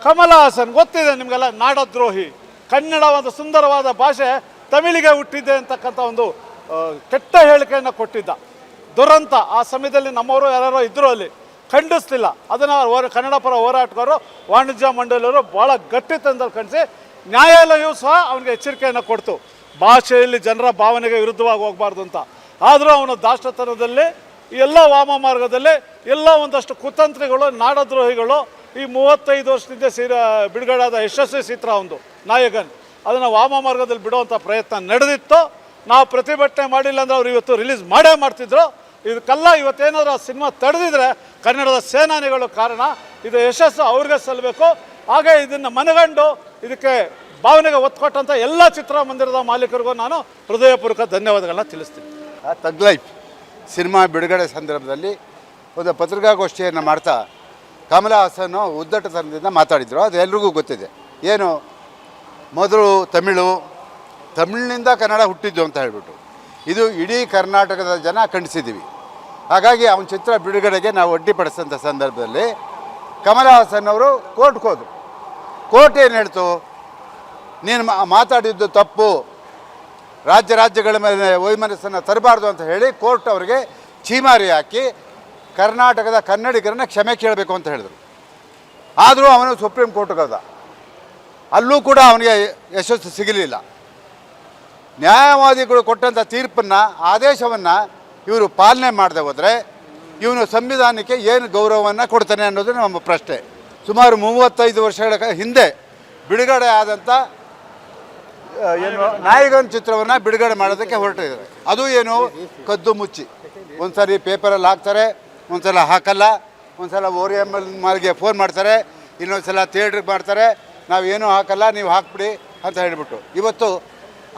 ಕಮಲ ಹಾಸನ್ ಗೊತ್ತಿದೆ ನಿಮಗೆಲ್ಲ, ನಾಡದ್ರೋಹಿ, ಕನ್ನಡವಾದ ಸುಂದರವಾದ ಭಾಷೆ ತಮಿಳಿಗೆ ಹುಟ್ಟಿದ್ದೆ ಅಂತಕ್ಕಂಥ ಒಂದು ಕೆಟ್ಟ ಹೇಳಿಕೆಯನ್ನು ಕೊಟ್ಟಿದ್ದ. ದುರಂತ. ಆ ಸಮಯದಲ್ಲಿ ನಮ್ಮವರು ಯಾರೋ ಇದ್ದರು, ಅಲ್ಲಿ ಖಂಡಿಸ್ತಿಲ್ಲ ಅದನ್ನು. ಕನ್ನಡ ಪರ ಹೋರಾಟಗಾರರು, ವಾಣಿಜ್ಯ ಮಂಡಳಿಯವರು ಭಾಳ ಗಟ್ಟಿ ತಂದಲ್ಲಿ ಖಂಡಿಸಿ ನ್ಯಾಯಾಲಯವು ಸಹ ಅವನಿಗೆ ಎಚ್ಚರಿಕೆಯನ್ನು ಕೊಡ್ತು, ಭಾಷೆಯಲ್ಲಿ ಜನರ ಭಾವನೆಗೆ ವಿರುದ್ಧವಾಗಿ ಹೋಗಬಾರ್ದು ಅಂತ. ಆದರೂ ಅವನ ದಾಷ್ಟತನದಲ್ಲಿ ಎಲ್ಲ ವಾಮ ಮಾರ್ಗದಲ್ಲಿ ಎಲ್ಲ ಒಂದಷ್ಟು ಕುತಂತ್ರಿಗಳು, ನಾಡದ್ರೋಹಿಗಳು ಈ 35 ವರ್ಷದಿಂದ ಬಿಡುಗಡೆಯಾದ ಯಶಸ್ವಿ ಚಿತ್ರ ಒಂದು ನಾಯಕನ್, ಅದನ್ನು ವಾಮ ಮಾರ್ಗದಲ್ಲಿ ಬಿಡುವಂಥ ಪ್ರಯತ್ನ ನಡೆದಿತ್ತು. ನಾವು ಪ್ರತಿಭಟನೆ ಮಾಡಿಲ್ಲ ಅಂದರೆ ಅವ್ರು ಇವತ್ತು ರಿಲೀಸ್ ಮಾಡೇ ಮಾಡ್ತಿದ್ರು. ಇದಕ್ಕೆಲ್ಲ ಇವತ್ತೇನಾದರೂ ಆ ಸಿನಿಮಾ ತಡೆದಿದ್ರೆ ಕನ್ನಡದ ಸೇನಾನಿಗಳು ಕಾರಣ. ಇದು ಯಶಸ್ಸು ಅವ್ರಿಗೆ ಸಲ್ಲಬೇಕು. ಹಾಗೆ ಇದನ್ನು ಮನಗಂಡು ಇದಕ್ಕೆ ಭಾವನೆಗೆ ಒತ್ತು ಕೊಟ್ಟಂಥ ಎಲ್ಲ ಚಿತ್ರಮಂದಿರದ ಮಾಲೀಕರಿಗೂ ನಾನು ಹೃದಯಪೂರ್ವಕ ಧನ್ಯವಾದಗಳನ್ನ ತಿಳಿಸ್ತೀನಿ. ಥಗ್ ಲೈಫ್ ಸಿನಿಮಾ ಬಿಡುಗಡೆ ಸಂದರ್ಭದಲ್ಲಿ ಒಂದು ಪತ್ರಿಕಾಗೋಷ್ಠಿಯನ್ನು ಮಾಡ್ತಾ ಕಮಲ ಹಾಸನ್ ಉದ್ದಟತನದಿಂದ ಮಾತಾಡಿದರು. ಅದು ಎಲ್ರಿಗೂ ಗೊತ್ತಿದೆ. ಏನು, ಮೊದಲು ತಮಿಳಿನಿಂದ ಕನ್ನಡ ಹುಟ್ಟಿದ್ದು ಅಂತ ಹೇಳ್ಬಿಟ್ಟು ಇದು ಇಡೀ ಕರ್ನಾಟಕದ ಜನ ಖಂಡಿಸಿದ್ದೀವಿ. ಹಾಗಾಗಿ ಅವನ ಚಿತ್ರ ಬಿಡುಗಡೆಗೆ ನಾವು ಅಡ್ಡಿಪಡಿಸಿದಂಥ ಸಂದರ್ಭದಲ್ಲಿ ಕಮಲ ಹಾಸನ್ ಅವರು ಕೋರ್ಟ್ಗೆ ಹೋದರು. ಕೋರ್ಟ್ ಏನು ಹೇಳ್ತು, ನೀನು ಮಾತಾಡಿದ್ದು ತಪ್ಪು, ರಾಜ್ಯಗಳ ಮೇಲೆ ವೈಮನಸ್ಸನ್ನು ತರಬಾರ್ದು ಅಂತ ಹೇಳಿ ಕೋರ್ಟ್ ಅವರಿಗೆ ಛೀಮಾರಿ ಹಾಕಿ ಕರ್ನಾಟಕದ ಕನ್ನಡಿಗರನ್ನ ಕ್ಷಮೆ ಕೇಳಬೇಕು ಅಂತ ಹೇಳಿದರು. ಆದರೂ ಅವನು ಸುಪ್ರೀಂ ಕೋರ್ಟ್ಗೆ ಹೋದ. ಅಲ್ಲೂ ಕೂಡ ಅವನಿಗೆ ಯಶಸ್ಸು ಸಿಗಲಿಲ್ಲ. ನ್ಯಾಯವಾದಿಗಳು ಕೊಟ್ಟಂಥ ತೀರ್ಪನ್ನು, ಆದೇಶವನ್ನು ಇವರು ಪಾಲನೆ ಮಾಡದೆ ಹೋದರೆ ಇವನು ಸಂವಿಧಾನಕ್ಕೆ ಏನು ಗೌರವವನ್ನು ಕೊಡ್ತಾನೆ ಅನ್ನೋದು ನಮ್ಮ ಪ್ರಶ್ನೆ. ಸುಮಾರು 35 ವರ್ಷಗಳ ಹಿಂದೆ ಬಿಡುಗಡೆ ಆದಂಥ ಏನು ನಾಯಕನ ಚಿತ್ರವನ್ನು ಬಿಡುಗಡೆ ಮಾಡೋದಕ್ಕೆ ಹೊರಟಿದ್ದಾರೆ. ಅದು ಏನು, ಕದ್ದು ಮುಚ್ಚಿ, ಒಂದು ಸಾರಿ ಪೇಪರಲ್ಲಿ ಹಾಕ್ತಾರೆ, ಒಂದು ಸಲ ಹಾಕಲ್ಲ, ಒಂದು ಸಲ ORML ಮಾಲ್ಗೆ ಫೋನ್ ಮಾಡ್ತಾರೆ, ಇನ್ನೊಂದು ಸಲ ಥಿಯೇಟ್ರಿಗೆ ಮಾಡ್ತಾರೆ, ನಾವೇನೂ ಹಾಕಲ್ಲ ನೀವು ಹಾಕ್ಬಿಡಿ ಅಂತ ಹೇಳಿಬಿಟ್ಟು. ಇವತ್ತು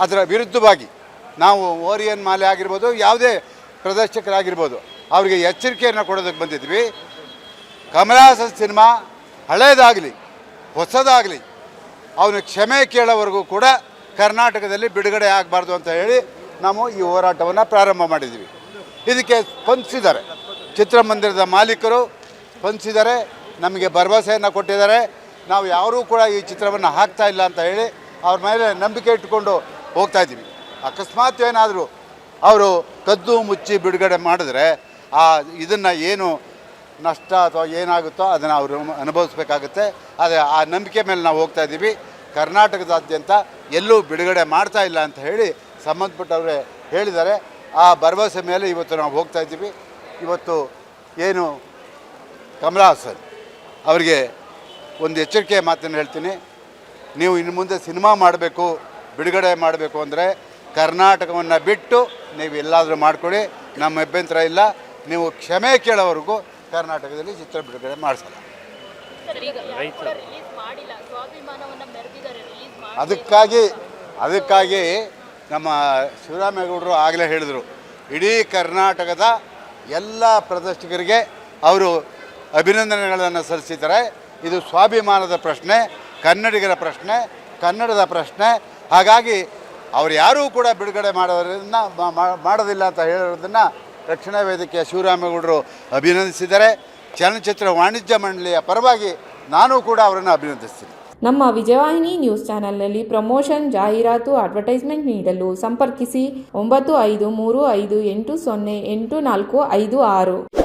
ಅದರ ವಿರುದ್ಧವಾಗಿ ನಾವು ಓರಿಯನ್ ಮಾಲೆ ಆಗಿರ್ಬೋದು, ಯಾವುದೇ ಪ್ರದರ್ಶಕರಾಗಿರ್ಬೋದು, ಅವರಿಗೆ ಎಚ್ಚರಿಕೆಯನ್ನು ಕೊಡೋದಕ್ಕೆ ಬಂದಿದ್ವಿ. ಕಮಲ ಹಾಸನ್ ಸಿನಿಮಾ ಹಳೇದಾಗಲಿ ಹೊಸದಾಗಲಿ ಅವನು ಕ್ಷಮೆ ಕೇಳೋವರೆಗೂ ಕೂಡ ಕರ್ನಾಟಕದಲ್ಲಿ ಬಿಡುಗಡೆ ಆಗಬಾರ್ದು ಅಂತ ಹೇಳಿ ನಾವು ಈ ಹೋರಾಟವನ್ನು ಪ್ರಾರಂಭ ಮಾಡಿದ್ವಿ. ಇದಕ್ಕೆ ಸ್ಪಂದಿಸಿದ್ದಾರೆ ಚಿತ್ರಮಂದಿರದ ಮಾಲೀಕರು, ಸ್ಪಂದಿಸಿದ್ದಾರೆ, ನಮಗೆ ಭರವಸೆಯನ್ನು ಕೊಟ್ಟಿದ್ದಾರೆ. ನಾವು ಯಾರೂ ಕೂಡ ಈ ಚಿತ್ರವನ್ನು ಹಾಕ್ತಾ ಇಲ್ಲ ಅಂತ ಹೇಳಿ ಅವ್ರ ಮೇಲೆ ನಂಬಿಕೆ ಇಟ್ಕೊಂಡು ಹೋಗ್ತಾಯಿದ್ದೀವಿ. ಅಕಸ್ಮಾತ್ ಏನಾದರೂ ಅವರು ಕದ್ದು ಮುಚ್ಚಿ ಬಿಡುಗಡೆ ಮಾಡಿದ್ರೆ ಇದನ್ನು ಏನು ನಷ್ಟ ಅಥವಾ ಏನಾಗುತ್ತೋ ಅದನ್ನು ಅವರು ಅನುಭವಿಸ್ಬೇಕಾಗುತ್ತೆ. ಆದರೆ ಆ ನಂಬಿಕೆ ಮೇಲೆ ನಾವು ಹೋಗ್ತಾಯಿದ್ದೀವಿ. ಕರ್ನಾಟಕದಾದ್ಯಂತ ಎಲ್ಲೂ ಬಿಡುಗಡೆ ಮಾಡ್ತಾ ಇಲ್ಲ ಅಂತ ಹೇಳಿ ಸಂಬಂಧಪಟ್ಟವರೇ ಹೇಳಿದ್ದಾರೆ. ಆ ಭರವಸೆ ಮೇಲೆ ಇವತ್ತು ನಾವು ಹೋಗ್ತಾಯಿದ್ದೀವಿ. ಇವತ್ತು ಏನು ಕಮಲ ಹಾಸನ್ ಅವರಿಗೆ ಒಂದು ಎಚ್ಚರಿಕೆಯ ಮಾತನ್ನು ಹೇಳ್ತೀನಿ. ನೀವು ಇನ್ನು ಮುಂದೆ ಸಿನಿಮಾ ಮಾಡಬೇಕು, ಬಿಡುಗಡೆ ಮಾಡಬೇಕು ಅಂದರೆ ಕರ್ನಾಟಕವನ್ನು ಬಿಟ್ಟು ನೀವು ಎಲ್ಲಾದರೂ ಮಾಡಿಕೊಡಿ, ನಮ್ಮ ಅಭ್ಯಂತರ ಇಲ್ಲ. ನೀವು ಕ್ಷಮೆ ಕೇಳೋವರೆಗೂ ಕರ್ನಾಟಕದಲ್ಲಿ ಚಿತ್ರ ಬಿಡುಗಡೆ ಮಾಡಿಸಲ್ಲ. ಅದಕ್ಕಾಗಿ ನಮ್ಮ ಶಿವರಾಮೇಗೌಡರು ಆಗಲೇ ಹೇಳಿದರು, ಇಡೀ ಕರ್ನಾಟಕದ ಎಲ್ಲ ಪ್ರದರ್ಶಕರಿಗೆ ಅವರು ಅಭಿನಂದನೆಗಳನ್ನು ಸಲ್ಲಿಸಿದ್ದಾರೆ. ಇದು ಸ್ವಾಭಿಮಾನದ ಪ್ರಶ್ನೆ, ಕನ್ನಡಿಗರ ಪ್ರಶ್ನೆ, ಕನ್ನಡದ ಪ್ರಶ್ನೆ. ಹಾಗಾಗಿ ಅವರು ಯಾರೂ ಕೂಡ ಬಿಡುಗಡೆ ಮಾಡೋದಿಲ್ಲ ಅಂತ ಹೇಳೋದನ್ನು ರಕ್ಷಣಾ ವೇದಿಕೆಯ ಶಿವರಾಮೇಗೌಡರು ಅಭಿನಂದಿಸಿದ್ದಾರೆ. ಚಲನಚಿತ್ರ ವಾಣಿಜ್ಯ ಮಂಡಳಿಯ ಪರವಾಗಿ ನಾನು ಕೂಡ ಅವರನ್ನು ಅಭಿನಂದಿಸ್ತೀನಿ. ನಮ್ಮ ವಿಜಯವಾಹಿನಿ ನ್ಯೂಸ್ ಚಾನೆಲ್ನಲ್ಲಿ ಪ್ರಮೋಷನ್, ಜಾಹೀರಾತು, ಅಡ್ವರ್ಟೈಸ್ಮೆಂಟ್ ನೀಡಲು ಸಂಪರ್ಕಿಸಿ 9535808456.